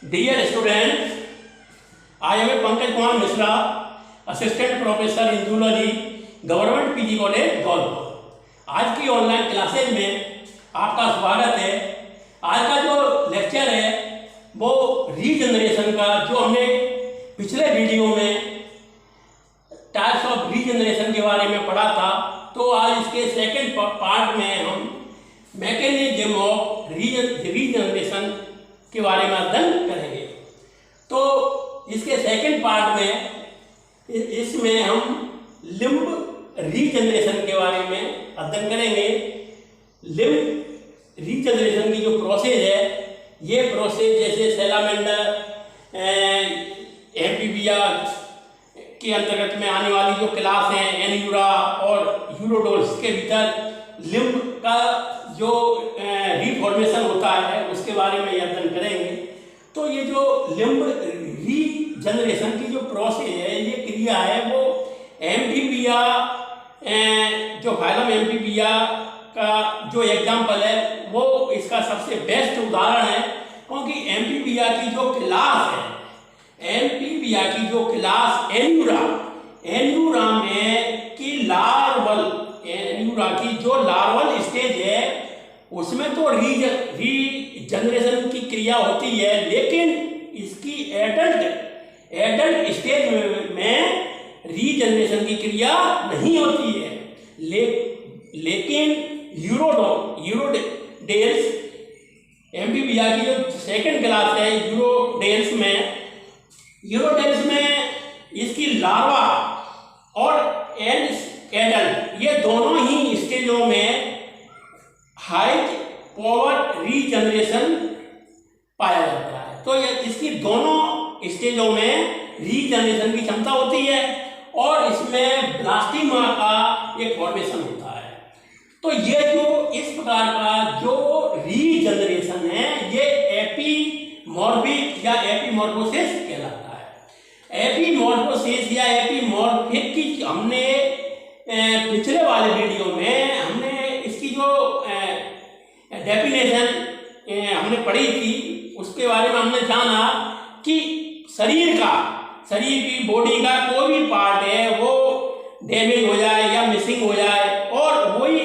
Dear students, I am Pankaj Kumar Mishra, assistant professor in zoology, government PG college Dholpur. आज की online classes में आपका स्वागत है। आज का जो लेक्चर है वो रीजनरेशन का, जो हमने पिछले वीडियो में टाइप्स ऑफ रीजनरेशन के बारे में पढ़ा था, तो आज इसके सेकंड पार्ट में हम मैकेनिज्म ऑफ रीजनरेशन के बारे में अध्ययन करेंगे। तो इसके सेकंड पार्ट में इसमें हम लिम्ब रीजनरेशन के बारे में अध्ययन करेंगे। लिम्ब रीजनरेशन की जो प्रोसेस है, ये प्रोसेस जैसे सैलामेंडर, एम्फीबिया के अंतर्गत में आने वाली जो क्लास हैं, एन्यूरा और यूरोडोल्स के भीतर लिम्ब का जो रीफॉर्मेशन होता है उसके बारे में अध्ययन करेंगे। तो ये जो लिम्ब रीजनरेशन की जो प्रोसेस है, ये क्रिया है, वो एम्फीबिया, जो फाइलम एम्फीबिया का जो एग्जाम्पल है वो इसका सबसे बेस्ट उदाहरण है, क्योंकि एम्फीबिया की जो क्लास है, एम्फीबिया की जो क्लास एन्यूरा में की एन्यूरा की जो लार्वल स्टेज है उसमें तो रीजनरेशन की क्रिया होती है, लेकिन इसकी एडल्ट स्टेज में रीजनरेशन की क्रिया नहीं होती है। लेकिन यूरोडेल्स एम्फीबिया की जो सेकंड क्लास है, यूरोडेल्स में इसकी लार्वा और एडल्ट, ये दोनों ही स्टेजों में हाई पावर रीजनरेशन पाया जाता है। तो ये इसकी दोनों स्टेजों में रीजनरेशन की क्षमता होती है और इसमें ब्लास्टिमा का एक फॉर्मेशन होता है। तो ये जो इस प्रकार का जो रीजनरेशन है, ये एपीमॉर्फिक या एपीमॉर्फोसिस कहलाता है। एपीमॉर्फोसिस या एपीमॉर्फिक की हमने पिछले वाले वीडियो में हमने इसकी जो डेफिनेशन हमने पढ़ी थी, उसके बारे में हमने जाना कि शरीर की बॉडी का कोई भी पार्ट है वो डैमेज हो जाए या मिसिंग हो जाए और वही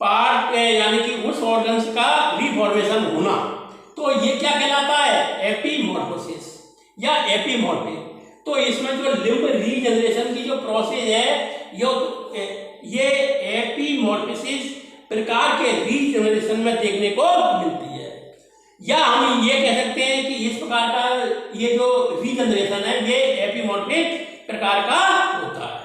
पार्ट यानी कि उस ऑर्गन्स का रिफॉर्मेशन होना, तो ये क्या कहलाता है? एपीमॉर्फोसिस या एपीमॉर्फिक। तो इसमें जो लिम्ब रीजनरेशन की जो प्रोसेस है, ये एपीमॉर्फोसिस प्रकार के रीजनरेशन में देखने को मिलती है, या हम ये कह सकते हैं कि इस प्रकार का ये जो रीजनरेशन है ये एपीमॉर्फिक प्रकार का होता है।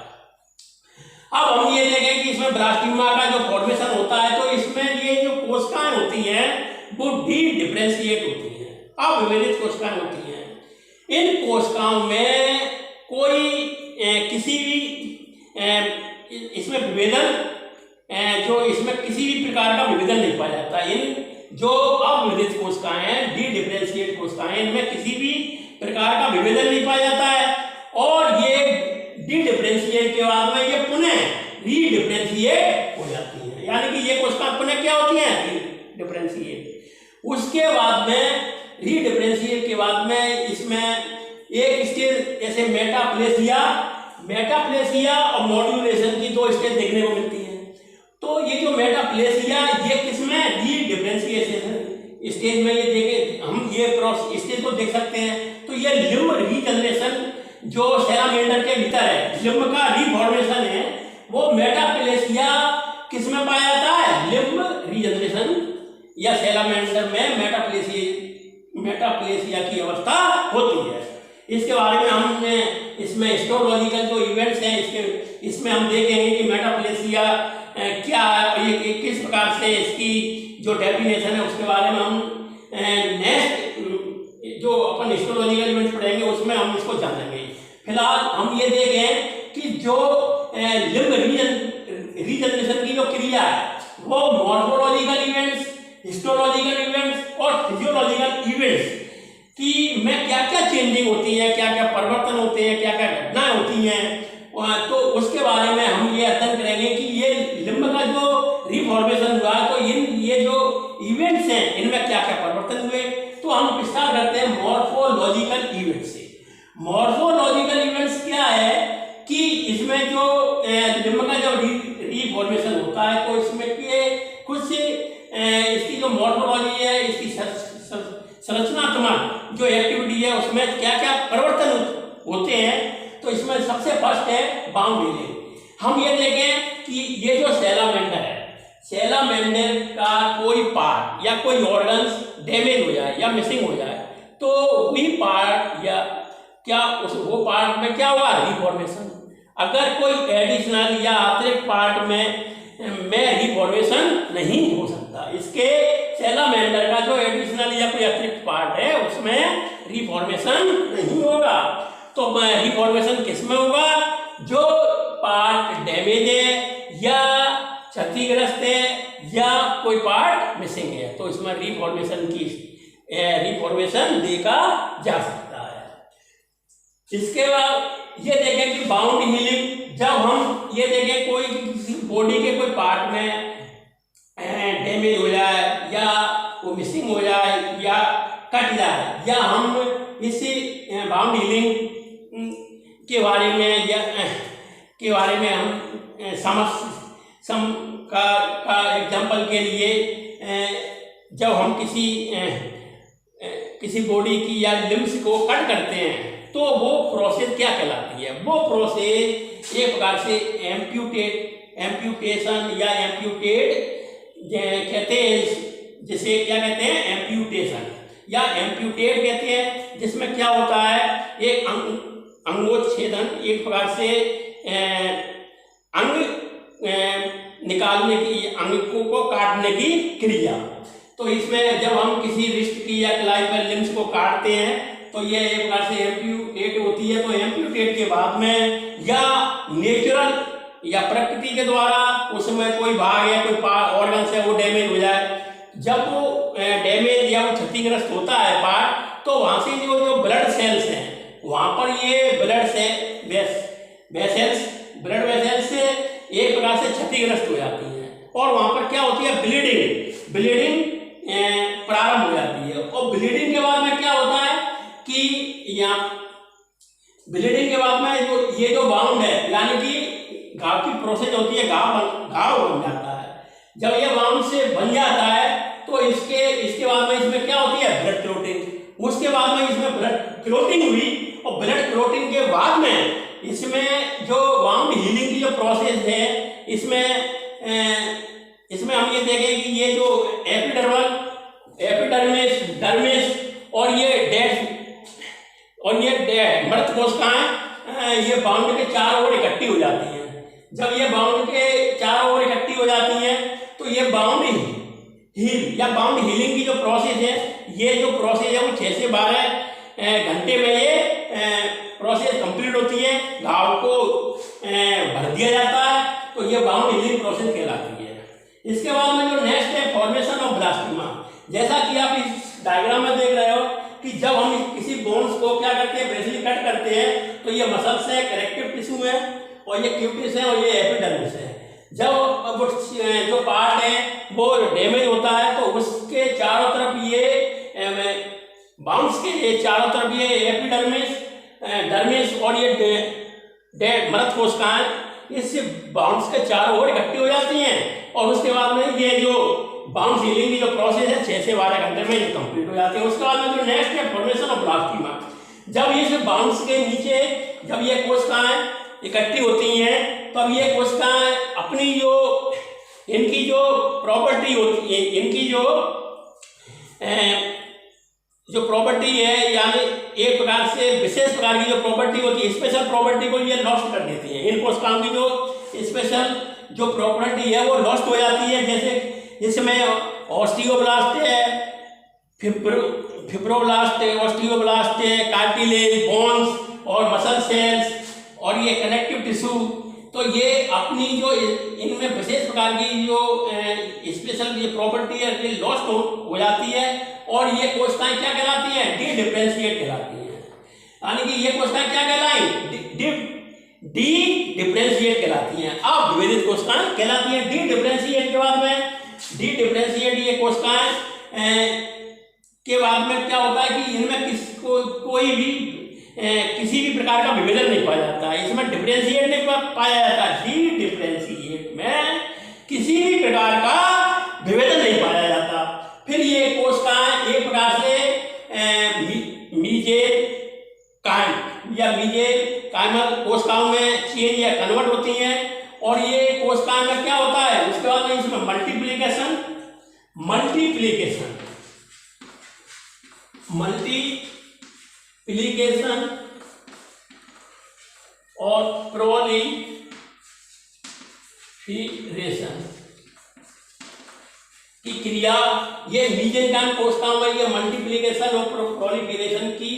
अब हम ये देखें कि इसमें ब्लास्टिमा का जो फॉर्मेशन होता है, तो इसमें ये जो कोशिकाएं होती हैं वो डिफरेंशिएट होती हैं, अविभेदित कोशिकाएं होती हैं। इन कोशिकाओं में कोई किसी भी इसमें विभेदन, जो इसमें किसी भी प्रकार का विभेदन नहीं पाया जाता। इन जो अविभेदित कोशिकाएं हैं, डिफरेंशिएट कोशिकाएं, इनमें किसी भी प्रकार का विभेदन नहीं पाया जाता है और ये डिफरेंशिएट के बाद में ये पुनः रीडिफरेंशिएट हो जाती है, यानी कि ये कोशिकाएं पुनः क्या होती हैं? डिफरेंशिएट। उसके बाद में रीडिफरेंशिएट के बाद में इसमें एक स्टेज जैसे मेटाप्लेसिया और मॉड्यूलेशन की दो स्टेज देखने को मिलती है। तो ये जो मेटाप्लेसिया, ये किसमें? रीडिफरेंशिएशन स्टेज में ये देखें, हम ये स्टेज को देख सकते हैं। तो ये लिम्ब रीजनरेशन जो सैलामेंडर के भीतर है, लिम्ब का रिफॉर्मेशन है, वो मेटाप्लेसिया किसमें पाया जाता है? लिम्ब रीजनरेशन या सैलामेंडर में मेटाप्लेसिया की अवस्था होती है। इसके बारे में हमने इसमें हिस्टोलॉजिकल जो इवेंट्स हैं, इसमें हम देखेंगे कि मेटाप्लेसिया क्या, ये किस प्रकार से इसकी जो डेफिनेशन है उसके बारे में हम नेक्स्ट जो अपन हिस्टोलॉजिकल इवेंट्स पढ़ेंगे उसमें हम इसको जानेंगे। फिलहाल हम ये देखें कि जो लिम्ब रीजनरेशन की जो क्रिया है वो मॉर्फोलॉजिकल इवेंट्स, हिस्टोलॉजिकल इवेंट्स और फिजियोलॉजिकल इवेंट्स की में क्या क्या चेंजिंग होती है, क्या क्या परिवर्तन होते हैं, क्या क्या घटनाएं होती हैं, तो उसके बारे में हम ये अध्ययन करेंगे कि ये लिम्ब का जो रिफॉर्मेशन हुआ, तो ये जो इवेंट्स हैं इनमें क्या क्या परिवर्तन हुए। तो हम स्टार्ट करते हैं मॉर्फोलॉजिकल इवेंट से। मॉर्फोलॉजिकल इवेंट्स क्या है कि इसमें जो लिम्ब का जब रीफॉर्मेशन होता है तो इसमें के कुछ इसकी जो मॉर्फोलॉजी है, इसकी संरचनात्मक जो एक्टिविटी है उसमें क्या क्या परिवर्तन होते हैं। तो इसमें सबसे फर्स्ट है बाउंड हीलिंग। हम ये देखें कि ये जो सैलामेंडर है, सैलामेंडर का कोई पार्ट या कोई ऑर्गन्स डैमेज हो जाए या मिसिंग हो जाए तो वही पार्ट या क्या वो पार्ट में क्या होगा, रिफॉर्मेशन। अगर कोई एडिशनल या अतिरिक्त पार्ट में रिफॉर्मेशन नहीं हो सकता। इसके सैलामेंडर का जो एडिशनल या कोई अतिरिक्त पार्ट है उसमें रिफॉर्मेशन नहीं होगा। तो रिफॉर्मेशन किस में होगा, जो पार्ट डैमेज है या क्षतिग्रस्त है या कोई पार्ट मिसिंग है तो इसमें रिफॉर्मेशन देखा जा सकता है। इसके बाद ये देखें कि बाउंड हीलिंग, जब हम ये देखें कोई किसी बॉडी के कोई पार्ट में डैमेज हो जाए या वो मिसिंग हो जाए या कट जाए, या हम इसी बाउंड हीलिंग के बारे में हम का एग्जाम्पल के लिए जब हम किसी बॉडी की या लिम्स को कट करते हैं तो वो प्रोसेस क्या कहलाती है, वो प्रोसेस एक प्रकार से एम्प्यूटेशन या एम्प्यूटेट कहते हैं, जिसे क्या कहते हैं एम्प्यूटेशन या एम्प्यूटेट कहते हैं, जिसमें क्या होता है एक अंगोच्छेदन, एक प्रकार से अंग निकालने की, अंग को काटने की क्रिया। तो इसमें जब हम किसी रिस्ट की या कलाई पर लिम्स को काटते हैं तो ये एक प्रकार से एम्प्यूटेट होती है। तो एम्प्यूटेट के बाद में या नेचुरल या प्रकृति के द्वारा उसमें कोई भाग या कोई ऑर्गन है वो डैमेज हो जाए, जब वो डैमेज या वो क्षतिग्रस्त होता है पार्ट, तो वहाँ से जो ब्लड सेल्स हैं वहाँ पर ये ब्लड वेसल्स से एक प्रकार से क्षतिग्रस्त हो जाती हैं और वहाँ पर क्या होती है, ब्लीडिंग प्रारंभ हो जाती है। और ब्लीडिंग के बाद में क्या होता है कि यहाँ ब्लीडिंग के बाद में ये जो बाउंड है, यानी कि घाव की प्रोसेस होती है, घाव बन जाता है। जब ये बाउंड से बन जाता है तो इसके बाद में इसमें क्या होती है, ब्लड क्लोटिंग। उसके बाद में इसमें ब्लड क्लोटिंग हुई और ब्लड क्लोटिंग के बाद में इसमें जो बाउंड हीलिंग की जो प्रोसेस है, इसमें हम ये देखें कि ये जो डर्मिस और ये मृत कोशिकाएं ये बाउंड के चारों ओर इकट्ठी हो जाती हैं। जब ये बाउंड के चारों ओर इकट्ठी हो जाती हैं तो ये बाउंड हीलिंग की जो प्रोसेस है, ये जो प्रोसेस है वो 6 से 12 घंटे में ये प्रोसेस कंप्लीट होती है, घाव को भर दिया जाता है। तो ये बाउंड हीलिंग प्रोसेस कहलाती है। इसके बाद में जो नेक्स्ट है फॉर्मेशन ऑफ ब्लास्टिमा। जैसा कि आप इस डायग्राम में देख रहे हो कि जब हम किसी बोन्स को क्या करते हैं, ब्रेसली कट करते हैं तो ये मसल्स है, कनेक्टिव टिश्यू है और ये क्यूटिस है और ये एपिडर्मिस है। जब जो पार्ट है वो डैमेज होता है तो उसके चारों तरफ ये बाउंस के ये चारों तरफ ये एपिडर्मिस, डर्मिस और ये मृत कोशिकाएं इस बाउंस के चारों ओर इकट्ठी हो जाती हैं और उसके बाद में ये जो बाउंस हीलिंग की जो प्रोसेस है 6 से 12 घंटे में ये कंप्लीट हो जाती है। उसके बाद में जो नेक्स्ट है फॉर्मेशन ऑफ ब्लास्टिमा। जब ये बाउंस के नीचे जब ये कोशिकाएं इकट्ठी होती हैं तब ये कोशिकाएं अपनी इनकी जो प्रॉपर्टी होती है, इनकी जो प्रॉपर्टी है, यानी एक प्रकार से विशेष प्रकार की जो प्रॉपर्टी होती है, स्पेशल प्रॉपर्टी को ये लॉस्ट कर देती है। इन कोशिकाओं की जो स्पेशल जो प्रॉपर्टी है वो लॉस्ट हो जाती है। जैसे इसमें ऑस्टियोब्लास्ट है, फिब्रोब्लास्ट है, ऑस्टियोब्लास्ट है, कार्टिलेज, बोन्स और मसल सेल्स और ये कनेक्टिव टिश्यू। तो ये अपनी जो इनमें विशेष प्रकार की जो स्पेशल ये प्रॉपर्टी है ये लॉस्ट हो जाती है और ये कोशिकाएं क्या कहलाती हैं, डी डिफरेंशिएट कहलाती हैं। यानी कि ये कोशिकाएं क्या कहलाई, डी डिफरेंशिएट कहलाती हैं। अब विभेदित कोशिकाएं कहलाती हैं डी डिफरेंशिएट के बाद में डी डिफरेंशिएट ये कोशिकाएं के बाद में क्या होता है कि इनमें कोई भी किसी भी प्रकार का विभेदन नहीं पाया जाता है, इसमें डिफरेंशिएट नहीं पाया जाता, डी डिफरेंशिएट में किसी भी प्रकार का विभेदन नहीं पाया जाता। फिर ये कोशिकाएं एक प्रकार से मीसेंकाइम या मीसेंकाइमल कोशिकाओं में चेंज या कन्वर्ट होती हैं, और ये कोशिकाएं में क्या होता है, उसके बाद में इसमें मल्टीप्लिकेशन और प्रोलिफरेशन की क्रिया, ये मीसेंकाइम कोशिकाओं में ये मल्टीप्लिकेशन और प्रोलिफरेशन की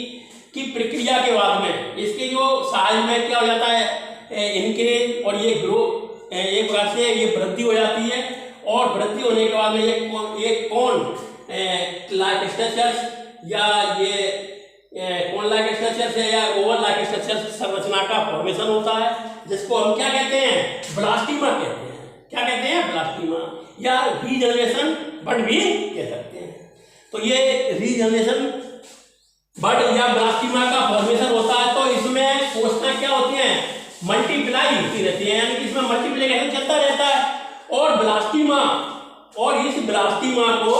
प्रक्रिया के बाद में इसके जो साइज में क्या हो जाता है, इंक्रीज, और ये ग्रो एक प्रकार से ये वृद्धि हो जाती है, और वृद्धि होने के बाद में ये कौन लाइक स्ट्रक्चर्स या ये कौन लाइक स्ट्रक्चर्स है या ओवल लाइक स्ट्रक्चर्स संरचना का फॉर्मेशन होता है, जिसको हम क्या कहते हैं, ब्लास्टिमा कहते हैं। क्या कहते हैं, ब्लास्टिमा, या रीजनरेशन बड भी कह सकते हैं। तो ये रीजनरेशन बड या ब्लास्टिमा का फॉर्मेशन होता है, तो इसमें कोशिकाएं क्या होती हैं, मल्टीप्लाई होती रहती है, यानी कि इसमें मल्टीप्लिकेशन चलता रहता है, और ब्लास्टिमा, और इस ब्लास्टिमा को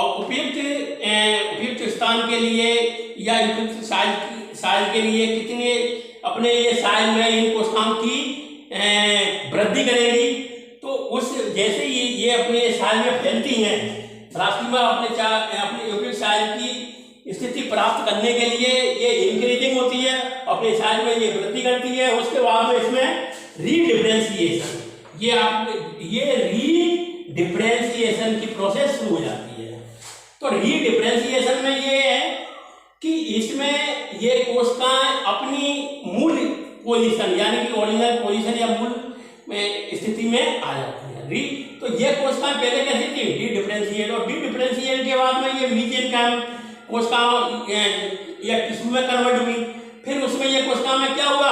उपयुक्त स्थान के लिए या उपयुक्त साइज के लिए कितने अपने ये साइज में इन कोशिकाओं की वृद्धि करेगी। तो उस जैसे ये अपने साइज में फैलती हैं, ब्लास्टिमा अपने उपयुक्त साइज की स्थिति प्राप्त करने के लिए ये इंक्रीजिंग होती है, अपने साइज में ये वृद्धि करती है। उसके बाद में इसमें रीडिफरेंशिएशन, ये रीडिफरेंशिएशन की प्रोसेस शुरू हो जाती है। तो रीडिफरेंशिएशन में ये है कि इसमें ये कोशिकाएं अपनी मूल पोजीशन यानी कि ओरिजिनल पोजीशन या मूल में स्थिति में आ जाती है। तो ये कोशिकाएं पहले कैसी थी, डी और डी के बाद में ये मीसेंकाइम कोशिकाओं या टिश्यू में कन्वर्ट हुई। फिर उसमें ये कोशिका में क्या हुआ,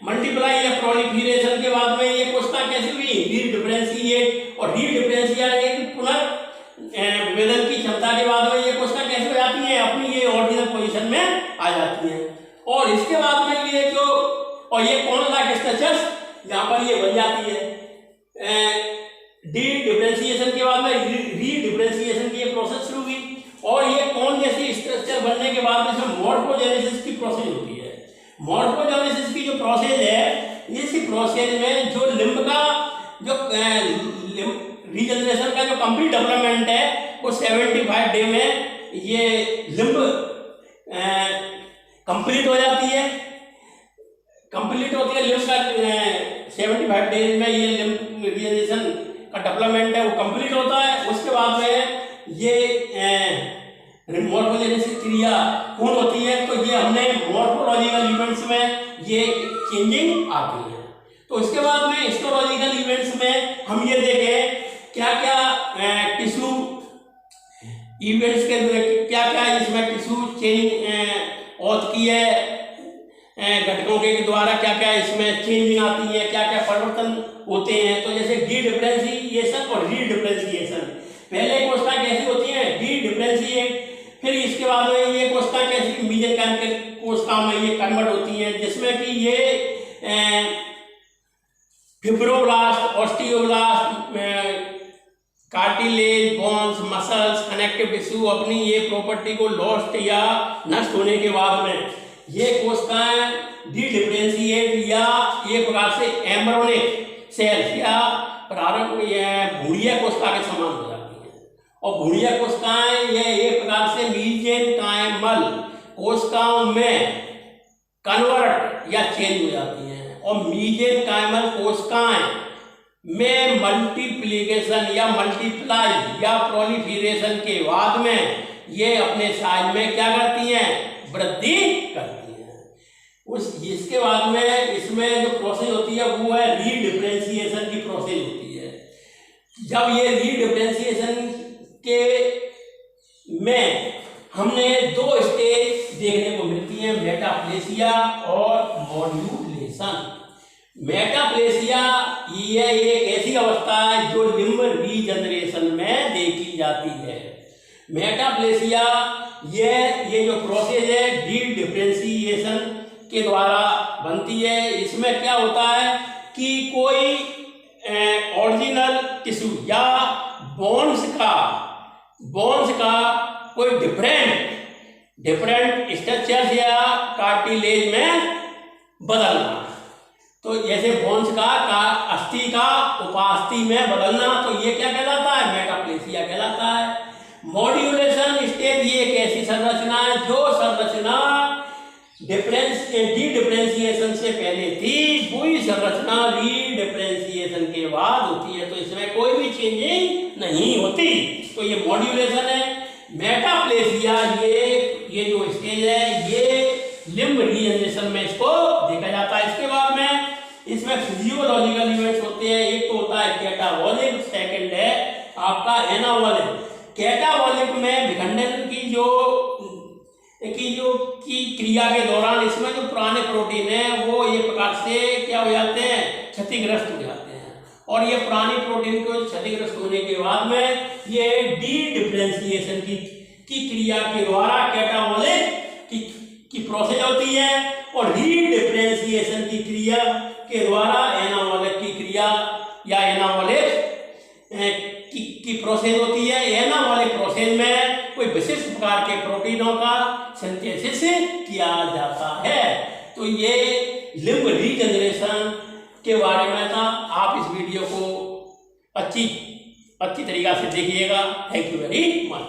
मल्टीप्लाई या प्रोलिफरेशन के बाद में ये कोशिका कैसी हुई, रीडिफरेंशिएट, और रीडिफरेंशिएट विभेदन की क्षमता के बाद में ये कोशिका कैसे हो जाती है, अपनी ये ओरिजिनल पोजीशन में आ जाती है। और इसके बाद में ये जो, और ये कौन लाइक स्ट्रक्चर्स यहाँ पर ये बन जाती है। डी डिफरेंशिएशन के बाद में रीडिफरेंशिएशन की ये प्रोसेस शुरू हुई, और ये कौन जैसी स्ट्रक्चर बनने के बाद में मॉर्फोजेनेसिस की प्रोसेस होती है। मॉर्फोजेनेसिस की जो प्रोसेस है, इसी प्रोसेस में जो लिम्ब का जो रीजनरेशन का जो कंप्लीट डेवलपमेंट है, वो 75 डे में ये लिम्ब कंप्लीट हो जाती है। कंप्लीट होती है लिम्ब का 75 डे में ये लिम्ब रीजनरेशन का डेवलपमेंट है वो कंप्लीट होता है। उसके बाद में ये मॉर्फोजेनेसिस क्रिया पूर्ण होती है। तो ये हमने मॉर्फोलॉजिकल इवेंट्स में ये चेंजिंग आती है। तो इसके बाद में हिस्टोलॉजिकल इवेंट्स में हम ये देखें क्या क्या टिश्यू इवेंट्स के क्या क्या इसमें टिश्यू चेंज औत की है, घटकों के द्वारा क्या क्या इसमें चेंजिंग आती है, क्या क्या परिवर्तन होते हैं। तो जैसे डी डिफरेंशिएशन और री डिफरेंशिएशन, पहले कोशिका कैसी होती है, डी डिफरेंशिएट, फिर इसके बाद में ये कोशिका कैसी मीसेंकाइम के कोशिकाओं में ये कन्वर्ट होती हैं, जिसमें कि ये fibroblast, osteoblast, cartilage, bones, muscles, connective tissue अपनी ये प्रॉपर्टी को लॉस्ट या नष्ट होने के बाद में ये कोशिकाएं डी डिफरेंशिएट या एक प्रकार से एम्ब्रियोनिक सेल्स या प्रारंभ भूरिया कोशिका के समान हो जाती है। और भूरिया कोशिकाएं ये एक प्रकार से मीसेंकाइमल कोशिकाओं में कन्वर्ट या चेंज हो जाती हैं। और मीसेंकाइमल कोशिकाएं में मल्टीप्लिकेशन या मल्टीप्लाई या प्रोलिफरेशन के बाद में ये अपने साइज में क्या करती हैं, वृद्धि करती हैं। इसके बाद में इसमें जो प्रोसेस होती है वो है रीडिफरेंशिएशन की प्रोसेस होती है। जब ये रीडिफरेंशिएशन के में हमने दो स्टेज देखने को मिलती है, मेटाप्लेसिया और मॉड्यूलेशन। मेटाप्लेसिया ये एक ऐसी अवस्था है जो लिम्ब रीजनरेशन मेटाप्लेसिया ये जो प्रोसेस है डी डिफरेंशिएशन के द्वारा बनती है। इसमें क्या होता है कि कोई ओरिजिनल टिश्यू या बोन्स का कोई डिफरेंट स्ट्रक्चर्स या कार्टिलेज में बदलना। तो जैसे बोन्स का अस्थि का उपास्थि में बदलना, तो ये क्या कहलाता है? मेटाप्लेसिया कहलाता है। मॉड्यूलेशन स्टेज ये एक ऐसी संरचना है जो संरचना डी डिफरेंशिएशन से पहले थी, वही संरचना री डिफरेंशिएशन के बाद होती है। तो इसमें कोई भी चेंजिंग नहीं होती। तो ये मॉड्यूलेशन है। मेटाप्लेसिया ये जो स्टेज है ये लिम्ब रीजनरेशन में इसको देखा जाता है। इसके बाद में इसमें फिजियोलॉजिकल इवेंट्स होते हैं। एक तो होता है कैटाबॉलिक, सेकंड है आपका एनाबॉलिक। कैटाबॉलिक में विखंडन की क्रिया के दौरान इसमें जो पुराने प्रोटीन है वो एक प्रकार से क्या हो जाते हैं? क्षतिग्रस्त हो जाते हैं। और ये पुराने प्रोटीन को क्षतिग्रस्त होने के बाद में ये डी डिफरेंशिएशन की क्रिया के द्वारा कैटाबॉलिक की प्रोसेस होती है और री डिफरेंशिएशन की क्रिया के द्वारा एनाबॉलिक की क्रिया या एनाबॉलिक की प्रोसेस होती है। एनाबॉलिक प्रोसेस में कोई विशिष्ट प्रकार के प्रोटीनों का सिंथेसिस किया जाता है। तो ये लिम्ब रीजनरेशन के बारे में था। आप इस वीडियो को अच्छी तरीका से देखिएगा। Thank you very much.